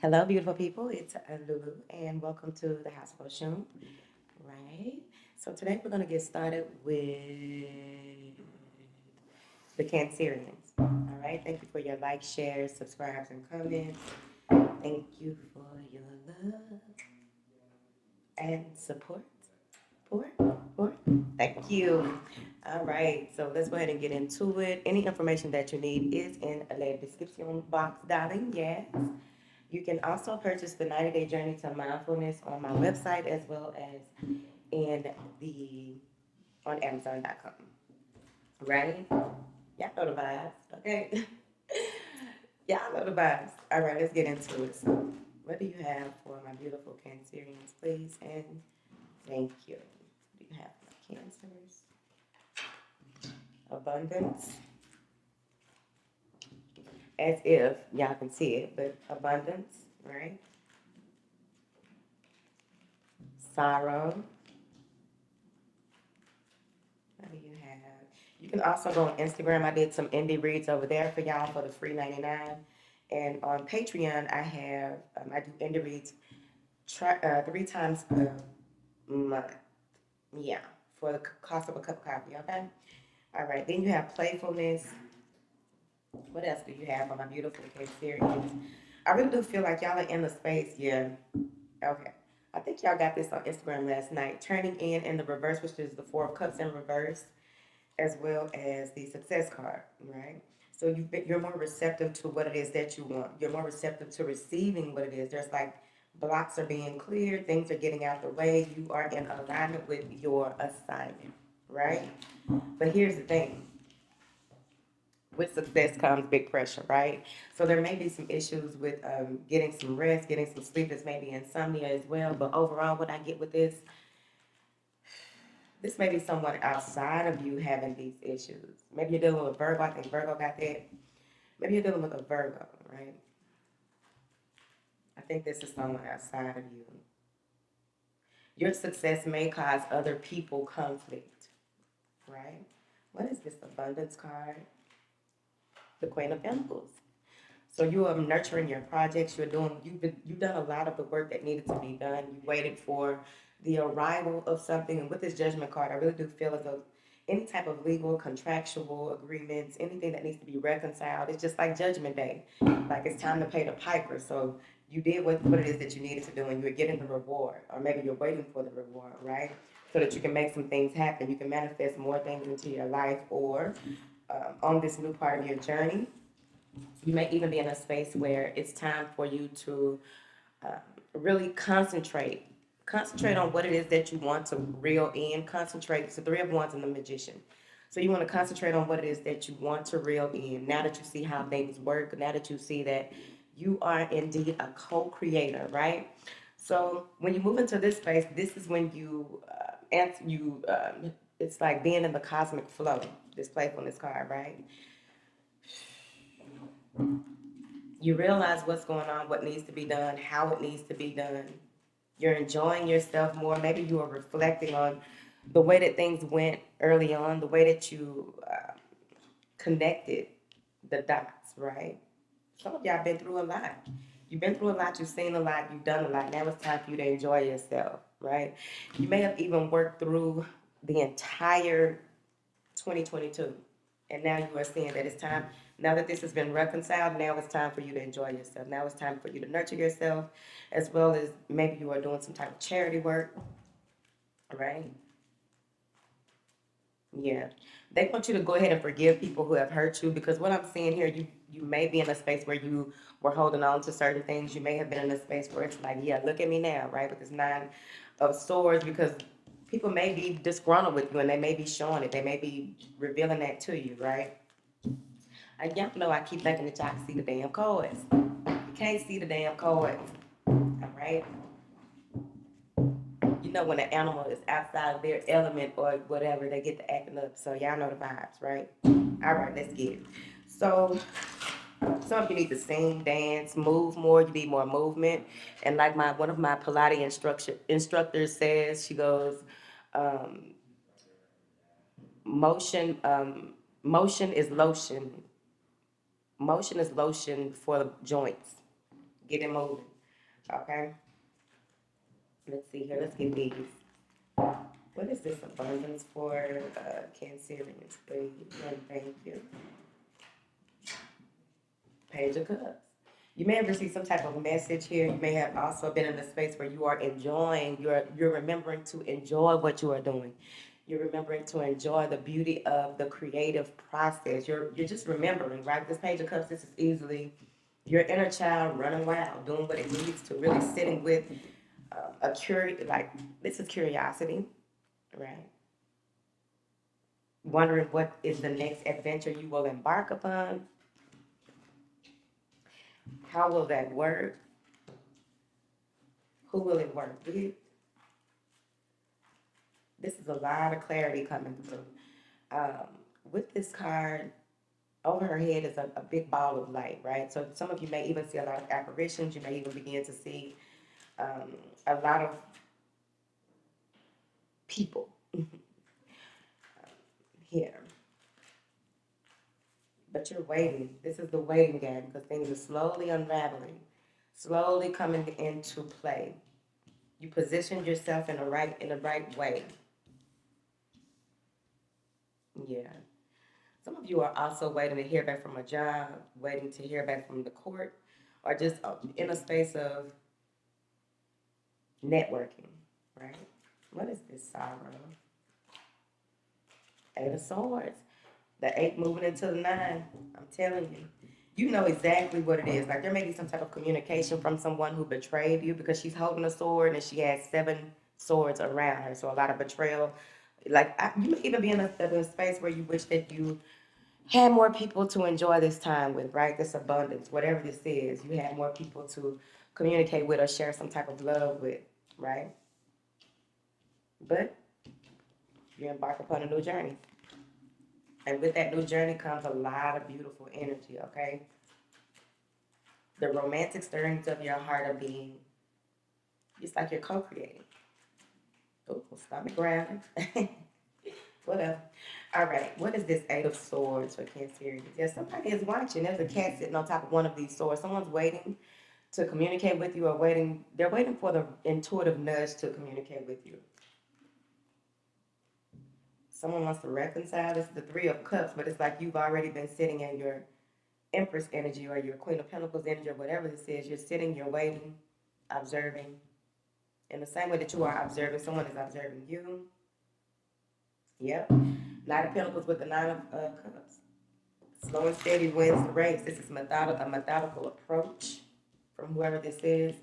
Hello, beautiful people. It's Lulu, and welcome to the House of Oshun. Right. So today we're going to get started with the Cancerians. All right. Thank you for your likes, shares, subscribes, and comments. Thank you for your love and support. Support. Thank you. All right. So let's go ahead and get into it. Any information that you need is in the description box, darling. Yes. You can also purchase the 90-day journey to mindfulness on my website as well as in the on Amazon.com. Right? Y'all know the vibes. Okay. Y'all know the vibes. All right, let's get into it. So, what do you have for my beautiful Cancerians, please? And thank you. What do you have for my Cancers? Abundance. As if y'all can see it, but abundance, right? Sorrow. What do you have? You can also go on Instagram. I did some indie reads over there for y'all for the free 99. And on Patreon, I do indie reads 3 times a month. Yeah, for the cost of a cup of coffee, okay? All right, then you have playfulness. What else do you have on my beautiful case series? I really do feel like y'all are in the space, yeah. Okay. I think y'all got this on Instagram last night. Turning in the reverse, which is the Four of Cups in reverse, as well as the success card, right? So you're more receptive to what it is that you want. You're more receptive to receiving what it is. There's like blocks are being cleared, things are getting out the way. You are in alignment with your assignment, right? But here's the thing. With success comes big pressure, right? So there may be some issues with getting some rest, getting some sleep. There's maybe insomnia as well. But overall, what I get with this may be someone outside of you having these issues. Maybe you're dealing with Virgo. I think Virgo got that. Maybe you're dealing with a Virgo, right? I think this is someone outside of you. Your success may cause other people conflict, right? What is this abundance card? The Queen of Pentacles. So you are nurturing your projects. You've done a lot of the work that needed to be done. You waited for the arrival of something. And with this Judgment card, I really do feel as though any type of legal, contractual agreements, anything that needs to be reconciled, it's just like Judgment Day. Like it's time to pay the piper. So you did what it is that you needed to do, and you're getting the reward, or maybe you're waiting for the reward, right? So that you can make some things happen. You can manifest more things into your life, or on this new part of your journey, you may even be in a space where it's time for you to uh, really concentrate on what it is that you want to reel in. Concentrate. It's the Three of Wands and the Magician. So you want to concentrate on what it is that you want to reel in. Now that you see how things work, now that you see that you are indeed a co-creator, right? So when you move into this space, this is when you answer you. It's like being in the cosmic flow. This playfulness card, right? You realize what's going on, what needs to be done, how it needs to be done. You're enjoying yourself more. Maybe you are reflecting on the way that things went early on, the way that you connected the dots, right? Some of y'all been through a lot. You've been through a lot, you've seen a lot, you've done a lot. Now it's time for you to enjoy yourself, right? You may have even worked through the entire 2022. And now you are seeing that it's time, now that this has been reconciled, now it's time for you to enjoy yourself. Now it's time for you to nurture yourself, as well as maybe you are doing some type of charity work, right? Yeah. They want you to go ahead and forgive people who have hurt you, because what I'm seeing here, you may be in a space where you were holding on to certain things. You may have been in a space where it's like, yeah, look at me now, right? With this Nine of Swords, because people may be disgruntled with you and they may be showing it. They may be revealing that to you, right? And y'all know I keep thinking that y'all can see the damn cards. You can't see the damn cards, all right? You know when an animal is outside of their element or whatever, they get to acting up. So y'all know the vibes, right? All right, let's get it. So some of you need to sing, dance, move more. You need more movement. And like one of my Pilates instructors says, she goes, um, motion motion is lotion. Motion is lotion for the joints. Get it moving. Okay? Let's see here. Let's get these. What is this abundance for? Cancerians, please. And thank you. Page of Cups. You may have received some type of message here. You may have also been in a space where you are enjoying, you're remembering to enjoy what you are doing. You're remembering to enjoy the beauty of the creative process. You're just remembering, right? This Page of Cups, this is easily your inner child running wild, doing what it needs to, really sitting with like this is curiosity, right? Wondering what is the next adventure you will embark upon. How will that work? Who will it work with? This is a lot of clarity coming through. Um, with this card, over her head is a big ball of light, right? So some of you may even see a lot of apparitions. You may even begin to see a lot of people here. But you're waiting. This is the waiting game because things are slowly unraveling, slowly coming into play. You positioned yourself in the right way. Yeah. Some of you are also waiting to hear back from a job, waiting to hear back from the court, or just in a space of networking, right? What is this sorrow? Eight of Swords. The 8 moving into the 9. I'm telling you. You know exactly what it is. Like there may be some type of communication from someone who betrayed you because she's holding a sword and she has 7 swords around her. So a lot of betrayal. Like you may even be in a space where you wish that you had more people to enjoy this time with, right? This abundance, whatever this is, you had more people to communicate with or share some type of love with, right? But you embark upon a new journey. And with that new journey comes a lot of beautiful energy, okay? The romantic stirrings of your heart are being, it's like you're co-creating. Oh, stomach grounding. Whatever. All right. What is this 8 of Swords for Cancer? Yeah, somebody is watching. There's a cat sitting on top of one of these swords. Someone's waiting to communicate with you or waiting. They're waiting for the intuitive nudge to communicate with you. Someone wants to reconcile. This is the 3 of Cups, but it's like you've already been sitting in your Empress energy or your Queen of Pentacles energy or whatever this is. You're sitting, you're waiting, observing. In the same way that you are observing, someone is observing you. Yep. Knight of Pentacles with the 9 of Cups. Slow and steady wins the race. This is a methodical approach from whoever this is.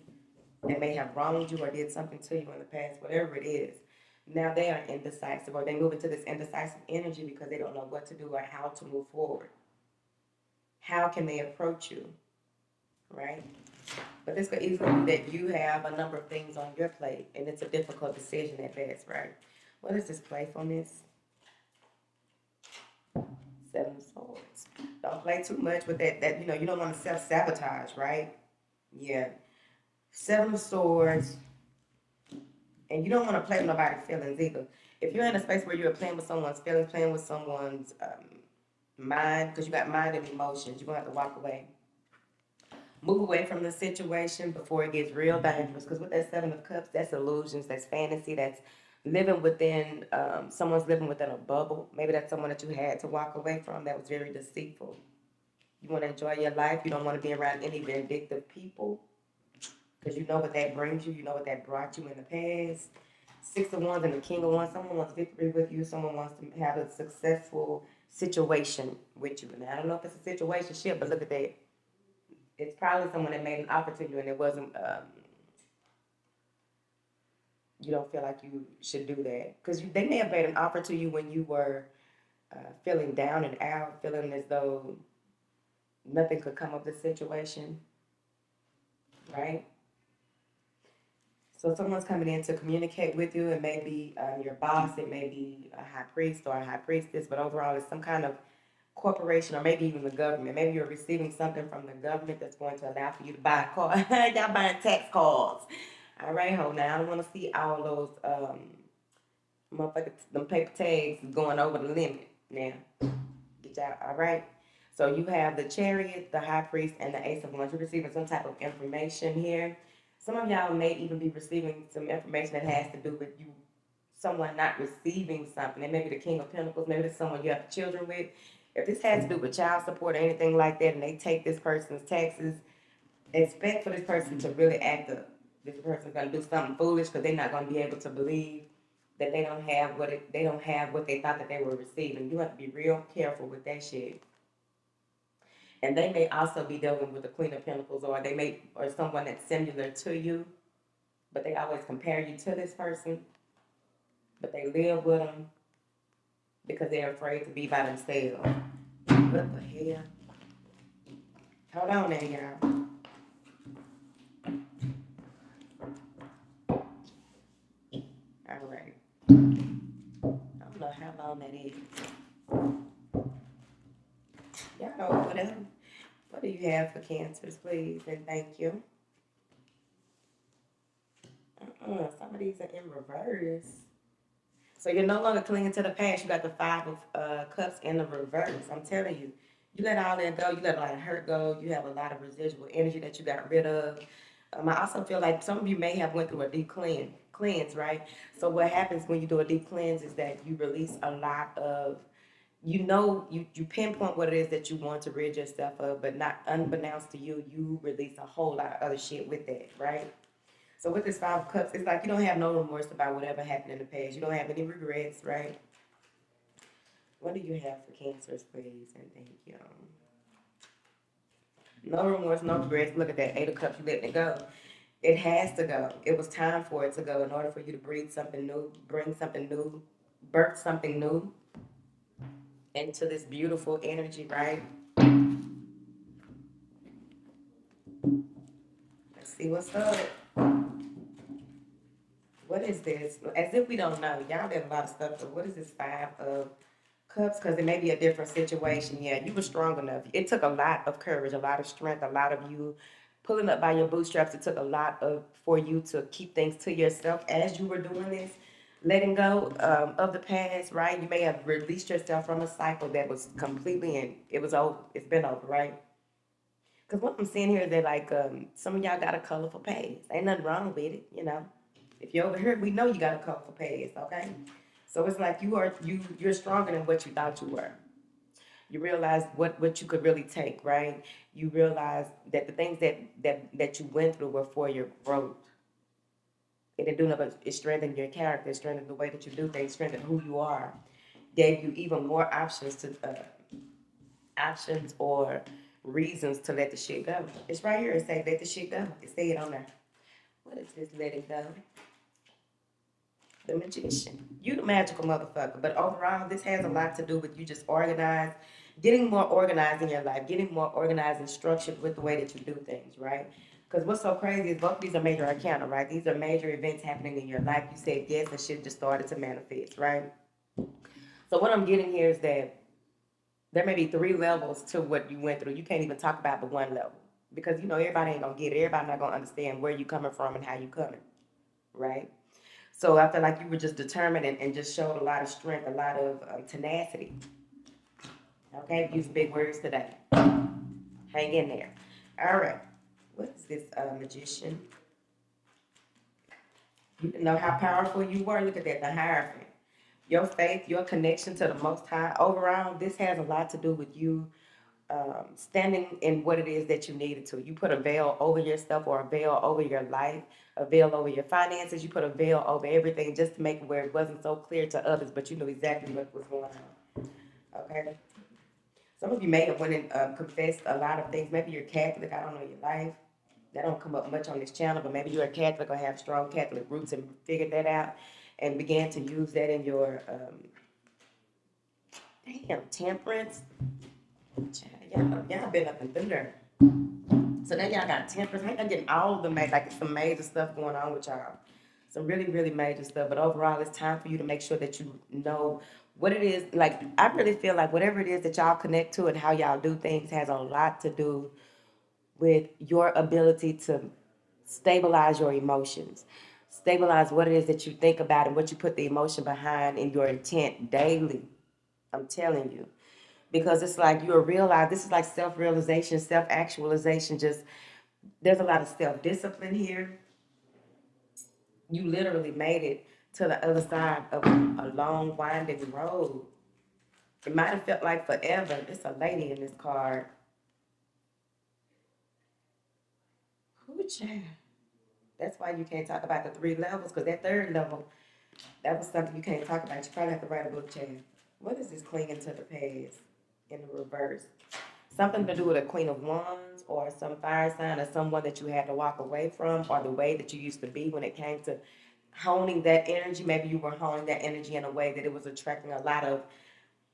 They may have wronged you or did something to you in the past, whatever it is. Now they are indecisive or they move into this indecisive energy because they don't know what to do or how to move forward. How can they approach you, right? But this could easily be that you have a number of things on your plate and it's a difficult decision at best, right? What is this playfulness? 7 of Swords. Don't play too much with that you don't want to self-sabotage, right? Yeah. 7 of Swords. And you don't want to play with nobody's feelings either. If you're in a space where you're playing with someone's feelings, playing with someone's mind, because you got mind and emotions, you're going to have to walk away. Move away from the situation before it gets real dangerous. Because with that 7 of Cups, that's illusions, that's fantasy, that's living within, someone's living within a bubble. Maybe that's someone that you had to walk away from that was very deceitful. You want to enjoy your life. You don't want to be around any vindictive people because you know what that brings you. You know what that brought you in the past. 6 of Wands and the King of Wands. Someone wants victory with you. Someone wants to have a successful situation with you. And I don't know if it's a situation ship, but look at that. It's probably someone that made an offer to you and it wasn't, you don't feel like you should do that. Because they may have made an offer to you when you were feeling down and out, feeling as though nothing could come of the situation, right? So someone's coming in to communicate with you. It may be your boss. It may be a high priest or a high priestess. But overall, it's some kind of corporation or maybe even the government. Maybe you're receiving something from the government that's going to allow for you to buy a car. Y'all buying tax cards. All right, hold now. I don't want to see all those motherfuckers, them paper tags going over the limit. Now, get y'all, all right? So you have the Chariot, the High Priest, and the Ace of Wands. You're receiving some type of information here. Some of y'all may even be receiving some information that has to do with you, someone not receiving something. And maybe the King of Pentacles, maybe it's someone you have children with. If this has to do with child support or anything like that, and they take this person's taxes, expect for this person to really act up. This person's gonna do something foolish because they're not gonna be able to believe that they don't have they don't have what they thought that they were receiving. You have to be real careful with that shit. And they may also be dealing with the Queen of Pentacles, or they may, or someone that's similar to you, but they always compare you to this person, but they live with them because they're afraid to be by themselves. What the hell? Hold on there, y'all. All right. I don't know how long that is. Y'all know whatever. What do you have for Cancers, please? And thank you. Some of these are in reverse. So you're no longer clinging to the past. You got the Five of Cups in the reverse. I'm telling you. You let all that go. You let a lot of hurt go. You have a lot of residual energy that you got rid of. I also feel like some of you may have went through a deep cleanse, right? So what happens when you do a deep cleanse is that you release a lot of, you pinpoint what it is that you want to rid yourself of, but not unbeknownst to you, you release a whole lot of other shit with that, right? So with this Five of Cups, it's like you don't have no remorse about whatever happened in the past. You don't have any regrets, right? What do you have for Cancers, please? And thank you. No remorse, no regrets. Look at that. Eight of Cups, you letting it go. It has to go. It was time for it to go in order for you to breathe something new, bring something new, birth something new into this beautiful energy, right? Let's see what's up. What is this? As if we don't know. Y'all did a lot of stuff, but what is this Five of Cups? Because it may be a different situation. Yeah, you were strong enough. It took a lot of courage, a lot of strength, a lot of you pulling up by your bootstraps. It took a lot for you to keep things to yourself as you were doing this, letting go of the past, right? You may have released yourself from a cycle that was completely in. It was over. It's been over, right? Because what I'm seeing here is that like some of y'all got a colorful past. Ain't nothing wrong with it, you know. If you're over here, we know you got a colorful past, okay? So it's like you're stronger than what you thought you were. You realize what you could really take, right? You realize that the things that you went through were for your growth. It didn't do nothing but it strengthened your character, it strengthened the way that you do things, strengthened who you are, gave you even more options or reasons to let the shit go. It's right here. It say let the shit go. It say it on there. What is this let it go? The Magician. You the magical motherfucker. But overall, this has a lot to do with you just organized, getting more organized in your life, getting more organized and structured with the way that you do things, right? Because what's so crazy is both of these are major arcana, right? These are major events happening in your life. You said yes, and shit just started to manifest, right? So what I'm getting here is that there may be 3 levels to what you went through. You can't even talk about the one level because everybody ain't gonna get it. Everybody not gonna understand where you coming from and how you coming, right? So I feel like you were just determined and just showed a lot of strength, a lot of tenacity. Okay, use big words today. Hang in there. All right. What is this Magician? You didn't know how powerful you were. Look at that, the Hierophant. Your faith, your connection to the Most High. Overall, this has a lot to do with you standing in what it is that you needed to. You put a veil over yourself or a veil over your life, a veil over your finances. You put a veil over everything just to make it where it wasn't so clear to others, but you knew exactly what was going on. Okay? Some of you may have went and confessed a lot of things. Maybe you're Catholic. I don't know your life. That don't come up much on this channel, but maybe you're a Catholic or have strong Catholic roots and figured that out and began to use that in your temperance. Y'all been up and through there. So now y'all got temperance. Y'all getting all of the some major stuff going on with y'all. Some really, really major stuff. But overall, it's time for you to make sure that you know what it is. Like, I really feel like whatever it is that y'all connect to and how y'all do things has a lot to do with your ability to stabilize your emotions. Stabilize what it is that you think about and what you put the emotion behind in your intent daily. I'm telling you. Because it's like you'll realize this is like self-realization, self-actualization. Just there's a lot of self-discipline here. You literally made it to the other side of a long, winding road. It might have felt like forever. It's a lady in this card. Who child? That's why you can't talk about the 3 levels, because that 3rd level, that was something you can't talk about. You probably have to write a book, child. What is this clinging to the past in the reverse? Something to do with a Queen of Wands or some fire sign or someone that you had to walk away from, or the way that you used to be when it came to honing that energy. Maybe you were honing that energy in a way that it was attracting a lot of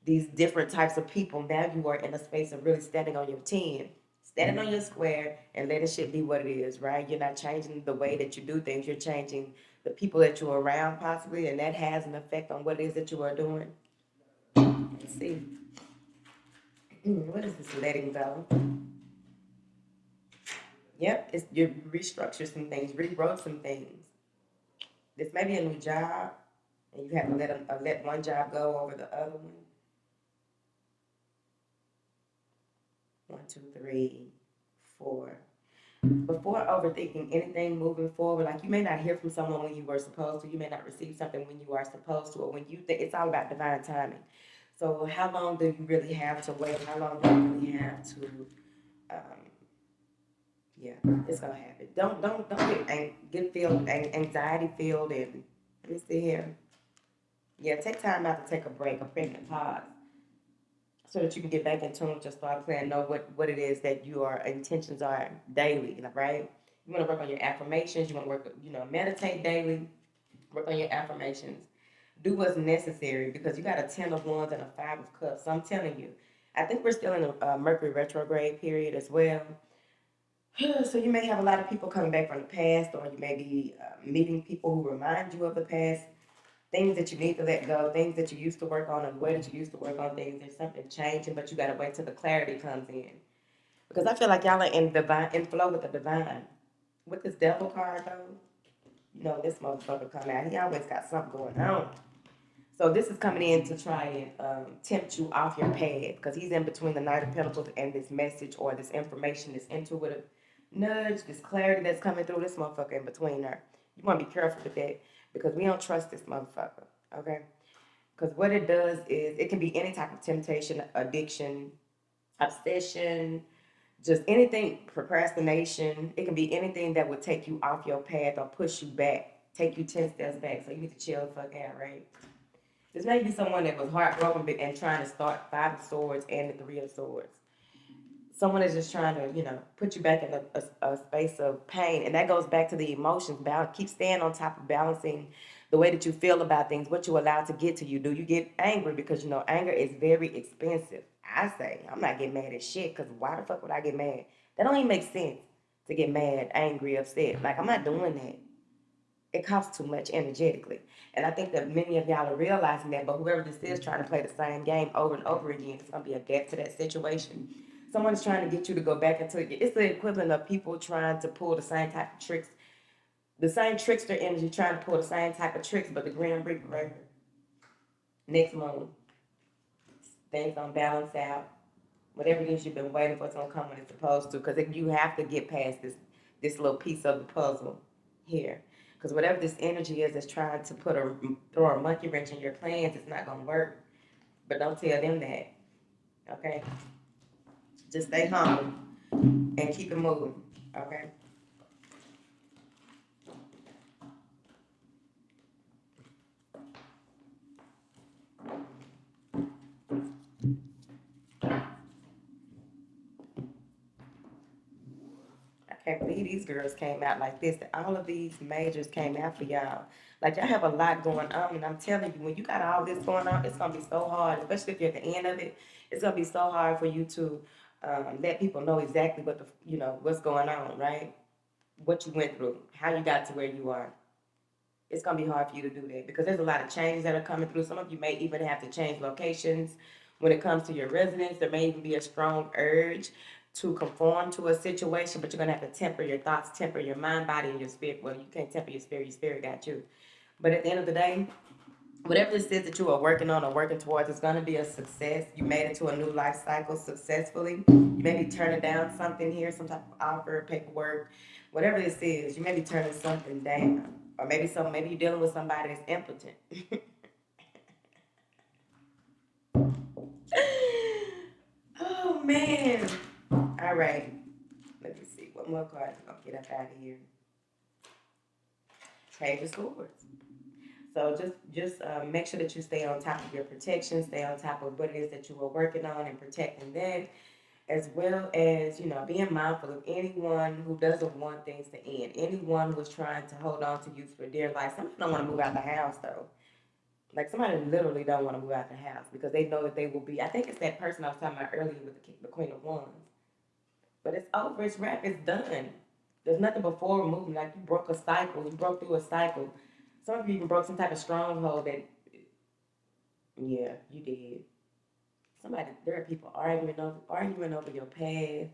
these different types of people. Now you are in a space of really standing on your 10, standing on your square, and letting shit be what it is, right? You're not changing the way that you do things. You're changing the people that you're around, possibly, and that has an effect on what it is that you are doing. Let's see. What is this letting go? Yep, it's you restructure some things, rewrote some things. This may be a new job, and you have to let one job go over the other one. 1, 2, 3, 4. Before overthinking anything moving forward, like you may not hear from someone when you were supposed to, you may not receive something when you are supposed to, or when you think it's all about divine timing. So how long do you really have to wait? How long do you really have to? Yeah, it's gonna happen. Don't get filled anxiety filled, and let me see here. Yeah, take time out to take a break, a pregnant pause, so that you can get back in tune with your thought plan, know what it is that your intentions are daily, right? You want to work on your affirmations. You want to work, meditate daily. Work on your affirmations. Do what's necessary, because you got a 10 of Wands and a 5 of Cups. So I'm telling you, I think we're still in a Mercury retrograde period as well. So you may have a lot of people coming back from the past, or you may be meeting people who remind you of the past, things that you need to let go, things that you used to work on, and the way that you used to work on things. There's something changing, but you got to wait till the clarity comes in. Because I feel like y'all are in flow with the divine. With this devil card, though, this motherfucker come out. He always got something going on. So this is coming in to try and tempt you off your path, because he's in between the Knight of Pentacles and this message or this information, this intuitive nudge, this clarity that's coming through this motherfucker in between her. You want to be careful with that, because we don't trust this motherfucker, okay? Because what it does is it can be any type of temptation, addiction, obsession, just anything, procrastination. It can be anything that would take you off your path or push you back, take you 10 steps back. So you need to chill the fuck out, right? This may be someone that was heartbroken and trying to start 5 of Swords and the 3 of Swords. Someone is just trying to, put you back in a space of pain. And that goes back to the emotions. Keep staying on top of balancing the way that you feel about things, what you allow to get to you. Do you get angry? Because, anger is very expensive. I say, I'm not getting mad at shit, because why the fuck would I get mad? That don't even make sense to get mad, angry, upset. Like, I'm not doing that. It costs too much energetically. And I think that many of y'all are realizing that, but whoever this is trying to play the same game over and over again, it's going to be a death to that situation. Someone's trying to get you to go back into it. It's the equivalent of people trying to pull the same type of tricks, the same trickster energy trying to pull the same type of tricks, but the Grim Reaper right here. Next month, things gonna balance out. Whatever it is you've been waiting for, it's gonna come when it's supposed to, because you have to get past this little piece of the puzzle here. Because whatever this energy is that's trying to throw a monkey wrench in your plans, it's not gonna work. But don't tell them that, okay? Just stay humble and keep it moving, okay? I can't believe these girls came out like this. That all of these majors came out for y'all. Like, y'all have a lot going on, and I'm telling you, when you got all this going on, it's gonna be so hard, especially if you're at the end of it. It's gonna be so hard for you to let people know exactly what's going on, right? What you went through, how you got to where you are. It's gonna be hard for you to do that, because there's a lot of changes that are coming through. Some of you may even have to change locations when it comes to your residence. There may even be a strong urge to conform to a situation, but you're gonna have to temper your thoughts, temper your mind, body, and your spirit. Well, you can't temper your spirit got you. But at the end of the day, whatever this is that you are working on or working towards, it's gonna be a success. You made it to a new life cycle successfully. You may be turning down something here, some type of offer, paperwork, whatever this is. You may be turning something down. Or maybe maybe you're dealing with somebody that's impotent. Oh man. All right. Let me see. What more cards I'm gonna get up out of here? Trade your swords. So just make sure that you stay on top of your protection, stay on top of what it is that you are working on and protecting that, as well as, being mindful of anyone who doesn't want things to end, anyone who's trying to hold on to you for dear life. Somebody don't want to move out the house though. Like somebody literally don't want to move out the house because they know that they will be. I think it's that person I was talking about earlier with the Queen of Wands. But it's over. It's wrapped. It's done. There's nothing before moving. Like you broke a cycle. You broke through a cycle. Some of you even broke some type of stronghold that, yeah, you did. There are people arguing over your past,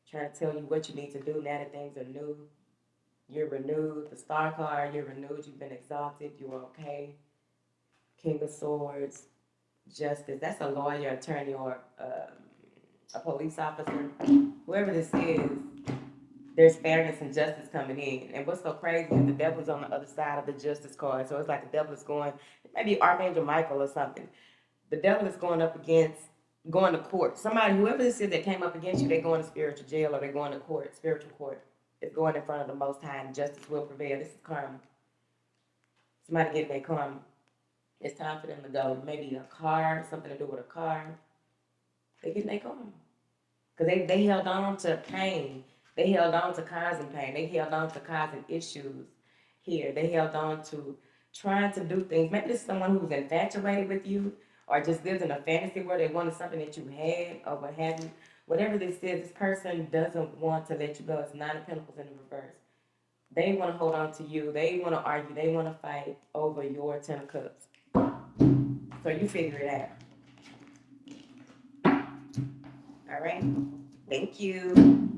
trying to tell you what you need to do now that things are new. You're renewed. The Star card, you're renewed. You've been exalted. You're okay. King of Swords, Justice. That's a lawyer, attorney, or a police officer. Whoever this is, there's fairness and justice coming in. And what's so crazy is the devil's on the other side of the Justice card. So it's like the devil is maybe Archangel Michael or something. The devil is going to court. Somebody, whoever this is that came up against you, they're going to spiritual jail or they're going to court, spiritual court. It's going in front of the Most High and justice will prevail. This is karma. Somebody getting their karma. It's time for them to go. Maybe a car, something to do with a car. They're getting their karma. Because they held on to pain. They held on to causing pain. They held on to causing issues here. They held on to trying to do things. Maybe this is someone who's infatuated with you or just lives in a fantasy where they wanted something that you had or what have you. Whatever this is, this person doesn't want to let you go. It's Nine of Pentacles in the reverse. They want to hold on to you. They want to argue. They want to fight over your Ten of Cups. So you figure it out. All right. Thank you.